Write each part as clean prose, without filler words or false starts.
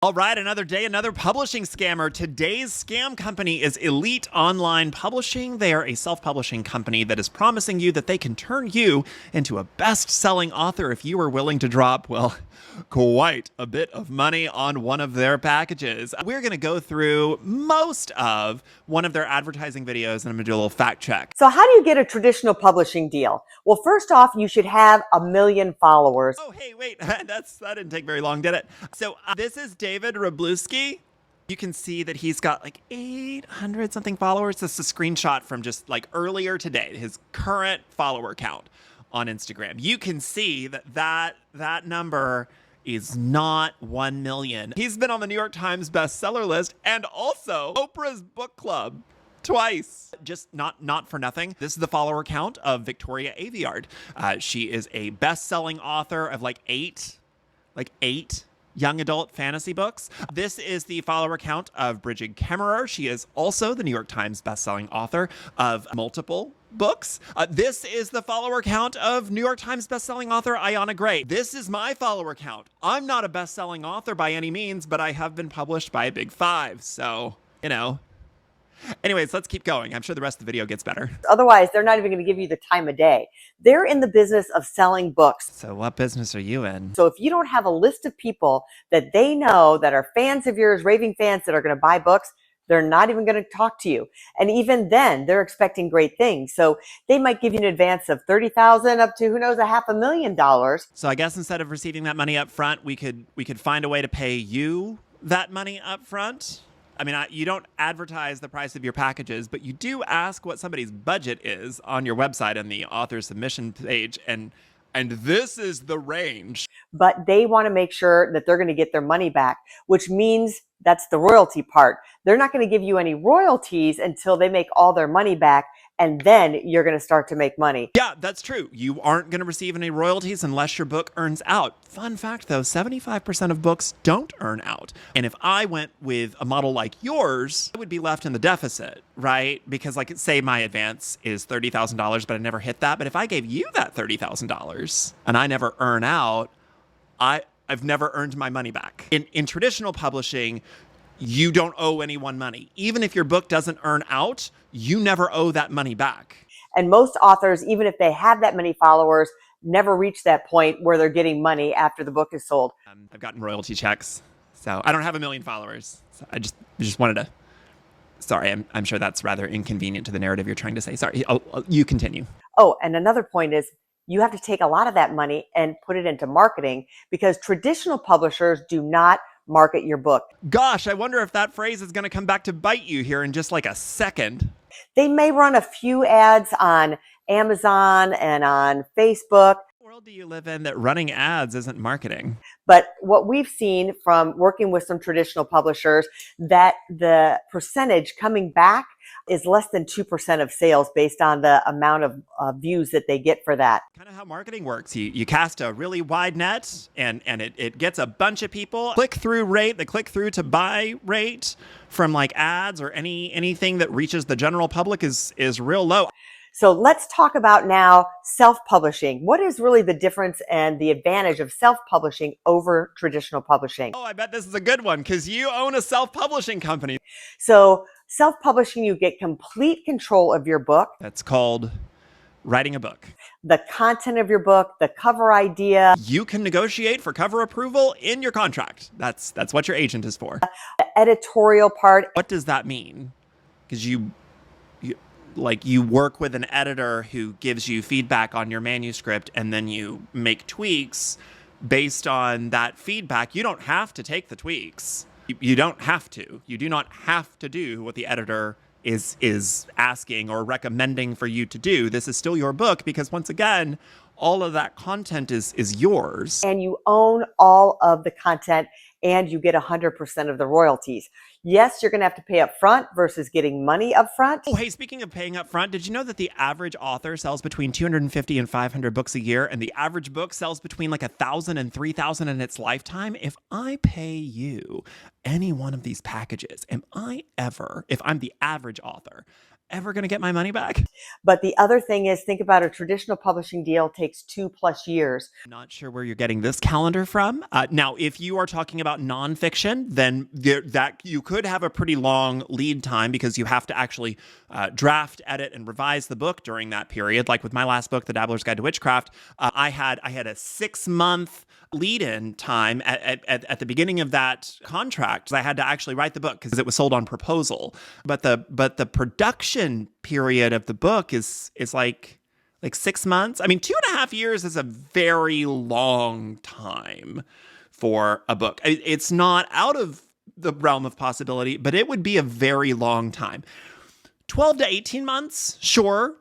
All right, another day, another publishing scammer. Today's scam company is Elite Online Publishing. They are a self-publishing company that is promising you that they can turn you into a best-selling author if you are willing to drop, well, quite a bit of money on one of their packages. We're going to go through most of one of their advertising videos, and I'm going to do a little fact check. So how do you get a traditional publishing deal? Well, first off, you should have 1 million followers. Oh, hey, wait, that didn't take very long, did it? So this is David Robluski. You can see that he's got like 800 something followers. This is a screenshot from just like earlier today, his current follower count on Instagram. You can see that number is not 1 million. He's been on the New York Times bestseller list and also Oprah's book club twice. Just not for nothing. This is the follower count of Victoria Aveyard. She is a best-selling author of like eight young adult fantasy books. This is the follower count of Bridget Kemmerer. She is also the New York Times bestselling author of multiple books. This is the follower count of New York Times bestselling author Ayanna Gray. This is my follower count. I'm not a bestselling author by any means, but I have been published by a Big Five. So, you know. Anyways, let's keep going. I'm sure the rest of the video gets better. Otherwise, they're not even going to give you the time of day. They're in the business of selling books. So what business are you in? So if you don't have a list of people that they know that are fans of yours, raving fans that are going to buy books, they're not even going to talk to you. And even then, they're expecting great things. So they might give you an advance of $30,000 up to, who knows, $500,000. So I guess instead of receiving that money up front, we could find a way to pay you that money up front. I mean, you don't advertise the price of your packages, but you do ask what somebody's budget is on your website and the author submission page, and this is the range. But they want to make sure that they're going to get their money back, which means that's the royalty part. They're not going to give you any royalties until they make all their money back, and then you're going to start to make money. Yeah, that's true. You aren't going to receive any royalties unless your book earns out. Fun fact, though, 75% of books don't earn out. And if I went with a model like yours, I would be left in the deficit, right? Because, like, say my advance is $30,000, but I never hit that. But if I gave you that $30,000 and I never earn out, I've never earned my money back. In traditional publishing, you don't owe anyone money. Even if your book doesn't earn out, you never owe that money back. And most authors, even if they have that many followers, never reach that point where they're getting money after the book is sold. I've gotten royalty checks, so I don't have 1 million followers. So I just wanted to. Sorry, I'm sure that's rather inconvenient to the narrative you're trying to say. Sorry, you continue. Oh, and another point is you have to take a lot of that money and put it into marketing, because traditional publishers do not market your book. Gosh, I wonder if that phrase is going to come back to bite you here in just like a second. They may run a few ads on Amazon and on Facebook. What world do you live in that running ads isn't marketing? But what we've seen from working with some traditional publishers, that the percentage coming back is less than 2% of sales based on the amount of views that they get for that. Kind of how marketing works. You cast a really wide net and it gets a bunch of people. Click-through rate, the click-through to buy rate from like ads or anything that reaches the general public is real low. So let's talk about now self-publishing. What is really the difference and the advantage of self-publishing over traditional publishing? Oh, I bet this is a good one because you own a self-publishing company. So self-publishing, you get complete control of your book. That's called writing a book. The content of your book, the cover idea. You can negotiate for cover approval in your contract. That's what your agent is for. The editorial part. What does that mean? Because you work with an editor who gives you feedback on your manuscript and then you make tweaks based on that feedback. You don't have to take the tweaks. You don't have to. You do not have to do what the editor is asking or recommending for you to do. This is still your book because, once again, all of that content is yours. And you own all of the content and you get 100% of the royalties. Yes, you're going to have to pay up front versus getting money up front. Oh, hey, speaking of paying up front, did you know that the average author sells between 250 and 500 books a year, and the average book sells between like 1,000 and 3,000 in its lifetime? If I pay you any one of these packages, if I'm the average author, ever going to get my money back? But the other thing is, think about a traditional publishing deal takes 2+ years. I'm not sure where you're getting this calendar from. Now, if you are talking about nonfiction, then that you could have a pretty long lead time because you have to actually draft, edit, and revise the book during that period. Like with my last book, The Dabbler's Guide to Witchcraft, I had a 6-month lead-in time at the beginning of that contract. I had to actually write the book because it was sold on proposal. But the production period of the book is like 6 months. I mean, 2.5 years is a very long time for a book. It's not out of the realm of possibility, but it would be a very long time. 12 to 18 months, sure.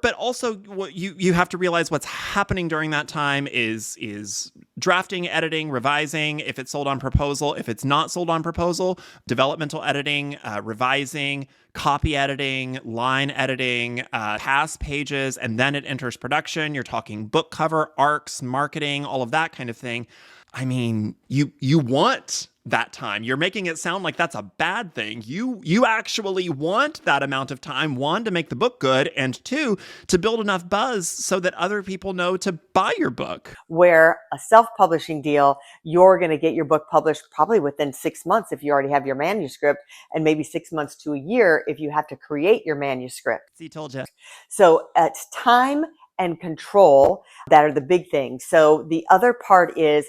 But also what you have to realize what's happening during that time is drafting, editing, revising, if it's sold on proposal. If it's not sold on proposal, developmental editing, revising, copy editing, line editing, past pages, and then it enters production. You're talking book cover, arcs, marketing, all of that kind of thing. I mean, you want that time. You're making it sound like that's a bad thing. You actually want that amount of time, one, to make the book good, and two, to build enough buzz so that other people know to buy your book. Where a self-publishing deal, you're going to get your book published probably within 6 months if you already have your manuscript, and maybe 6 months to a year if you have to create your manuscript. See, told you. So it's time and control that are the big things. So the other part is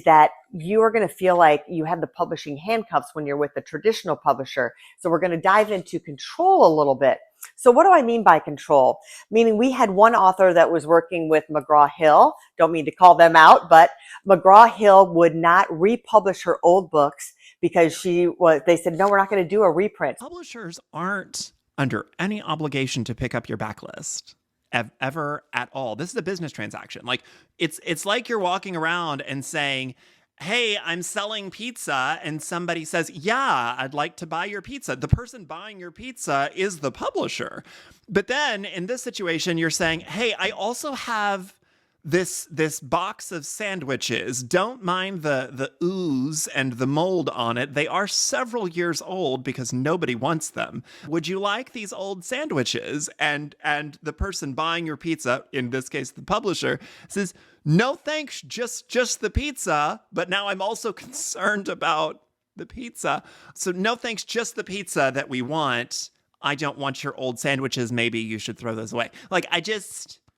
that you are going to feel like you have the publishing handcuffs when you're with a traditional publisher. So we're going to dive into control a little bit. So what do I mean by control? Meaning we had one author that was working with McGraw-Hill. Don't mean to call them out, but McGraw-Hill would not republish her old books because they said, no, we're not going to do a reprint. Publishers aren't under any obligation to pick up your backlist. Ever at all. This is a business transaction. Like it's like you're walking around and saying, hey, I'm selling pizza, and somebody says, yeah, I'd like to buy your pizza. The person buying your pizza is the publisher. But then in this situation, you're saying, hey, I also have this box of sandwiches. Don't mind the ooze and the mold on it. They are several years old because nobody wants them. Would you like these old sandwiches? And the person buying your pizza, in this case the publisher, says, no thanks, just the pizza. But now I'm also concerned about the pizza. So no thanks, just the pizza that we want. I don't want your old sandwiches. Maybe you should throw those away.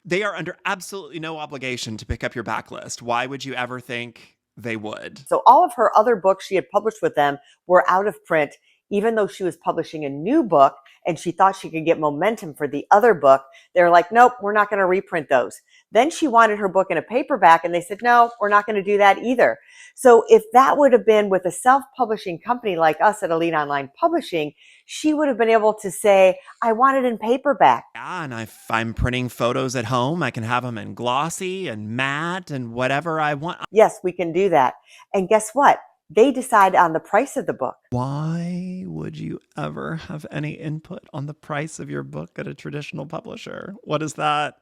They are under absolutely no obligation to pick up your backlist. Why would you ever think they would? So all of her other books she had published with them were out of print, even though she was publishing a new book and she thought she could get momentum for the other book. They were like, nope, we're not going to reprint those. Then she wanted her book in a paperback and they said, no, we're not going to do that either. So if that would have been with a self-publishing company like us at Elite Online Publishing, she would have been able to say, I want it in paperback. Yeah, and if I'm printing photos at home, I can have them in glossy and matte and whatever I want. Yes, we can do that. And guess what? They decide on the price of the book. Why would you ever have any input on the price of your book at a traditional publisher? What is that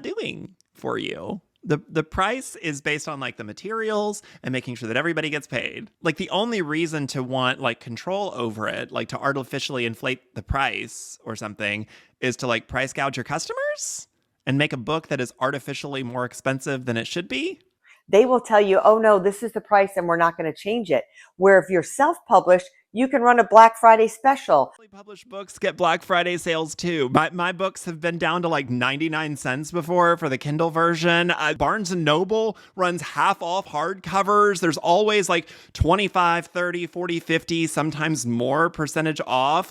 doing for you? The price is based on like the materials and making sure that everybody gets paid. Like the only reason to want like control over it, like to artificially inflate the price or something, is to like price gouge your customers and make a book that is artificially more expensive than it should be. They will tell you, oh no, this is the price and we're not going to change it. Where if you're self-published, you can run a Black Friday special. Published books get Black Friday sales too. My books have been down to like 99 cents before for the Kindle version. Barnes & Noble runs half off hardcovers. There's always like 25, 30, 40, 50, sometimes more percentage off.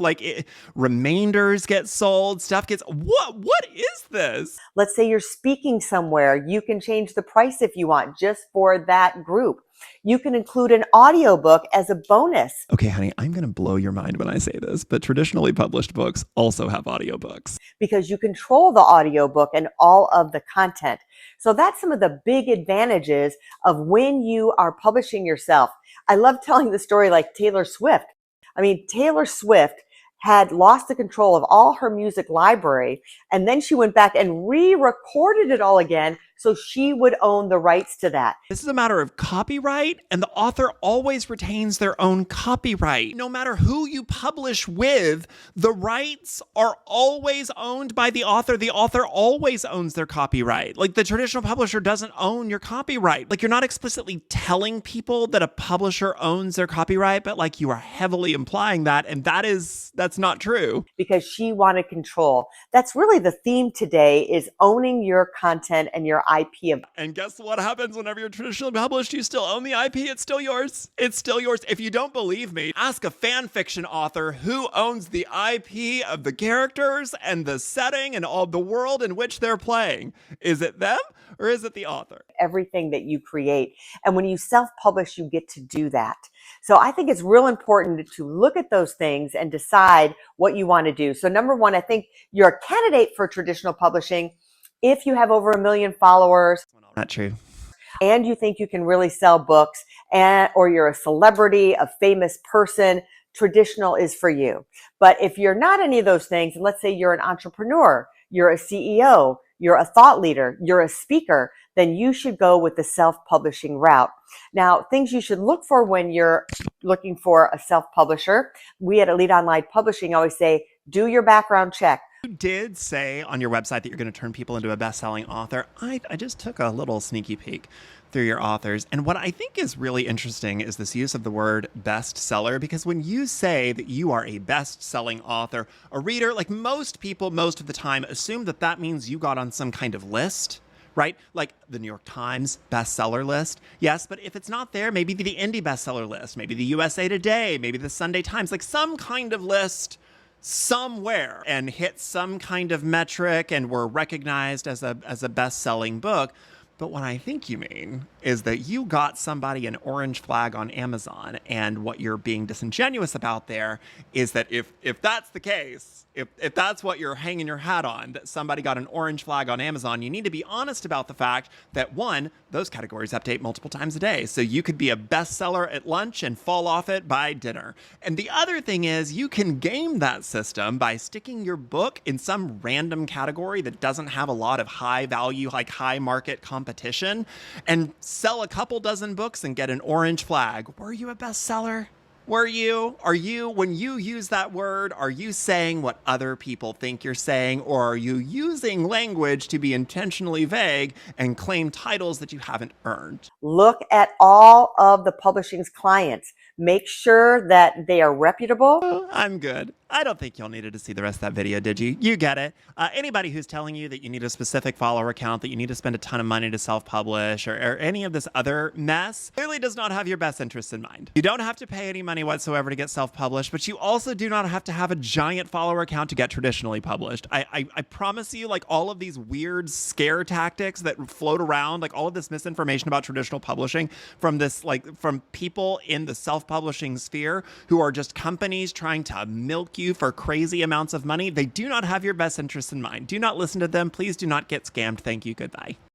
Remainders get sold. Stuff gets... What is this? Let's say you're speaking somewhere. You can change the price if you want, just for that group. You can include an audiobook as a bonus. Okay, honey, I'm going to blow your mind when I say this, but traditionally published books also have audiobooks. Because you control the audiobook and all of the content. So that's some of the big advantages of when you are publishing yourself. I love telling the story like Taylor Swift. I mean, Taylor Swift had lost the control of all her music library, and then she went back and re-recorded it all again So she would own the rights to that. This is a matter of copyright, and the author always retains their own copyright. No matter who you publish with, the rights are always owned by the author. The author always owns their copyright. Like, the traditional publisher doesn't own your copyright. Like, you're not explicitly telling people that a publisher owns their copyright, but like, you are heavily implying that, and that's not true. Because she wanted control. That's really the theme today, is owning your content and your IP. And guess what happens whenever you're traditionally published? You still own the IP. It's still yours. It's still yours. If you don't believe me, ask a fan fiction author who owns the IP of the characters and the setting and all the world in which they're playing. Is it them or is it the author? Everything that you create. And when you self-publish, you get to do that. So I think it's real important to look at those things and decide what you want to do. So number one, I think you're a candidate for traditional publishing if you have over 1 million followers. Not true. And you think you can really sell books, or you're a celebrity, a famous person, traditional is for you. But if you're not any of those things, and let's say you're an entrepreneur, you're a CEO, you're a thought leader, you're a speaker, then you should go with the self-publishing route. Now, things you should look for when you're looking for a self-publisher, we at Elite Online Publishing always say, do your background check. You did say on your website that you're going to turn people into a best-selling author. I just took a little sneaky peek through your authors. And what I think is really interesting is this use of the word bestseller, because when you say that you are a best-selling author, a reader, like most people, most of the time, assume that that means you got on some kind of list, right? Like the New York Times bestseller list. Yes, but if it's not there, maybe the indie bestseller list, maybe the USA Today, maybe the Sunday Times, like some kind of list somewhere, and hit some kind of metric and were recognized as a best-selling book. But what I think you mean is that you got somebody an orange flag on Amazon, and what you're being disingenuous about there is that if that's the case, if that's what you're hanging your hat on, that somebody got an orange flag on Amazon, you need to be honest about the fact that, one, those categories update multiple times a day. So you could be a bestseller at lunch and fall off it by dinner. And the other thing is, you can game that system by sticking your book in some random category that doesn't have a lot of high value, like high market competition, and sell a couple dozen books and get an orange flag. Were you a bestseller? Are you, when you use that word, are you saying what other people think you're saying, or are you using language to be intentionally vague and claim titles that you haven't earned? Look at all of the publishing's clients. Make sure that they are reputable. Oh, I'm good. I don't think y'all needed to see the rest of that video, did you? You get it. Anybody who's telling you that you need a specific follower count, that you need to spend a ton of money to self-publish, or any of this other mess, clearly does not have your best interests in mind. You don't have to pay any money whatsoever to get self-published, but you also do not have to have a giant follower count to get traditionally published. I promise you, like, all of these weird scare tactics that float around, like all of this misinformation about traditional publishing from people in the self-publishing sphere who are just companies trying to milk you for crazy amounts of money, they do not have your best interests in mind. Do not listen to them. Please do not get scammed. Thank you. Goodbye.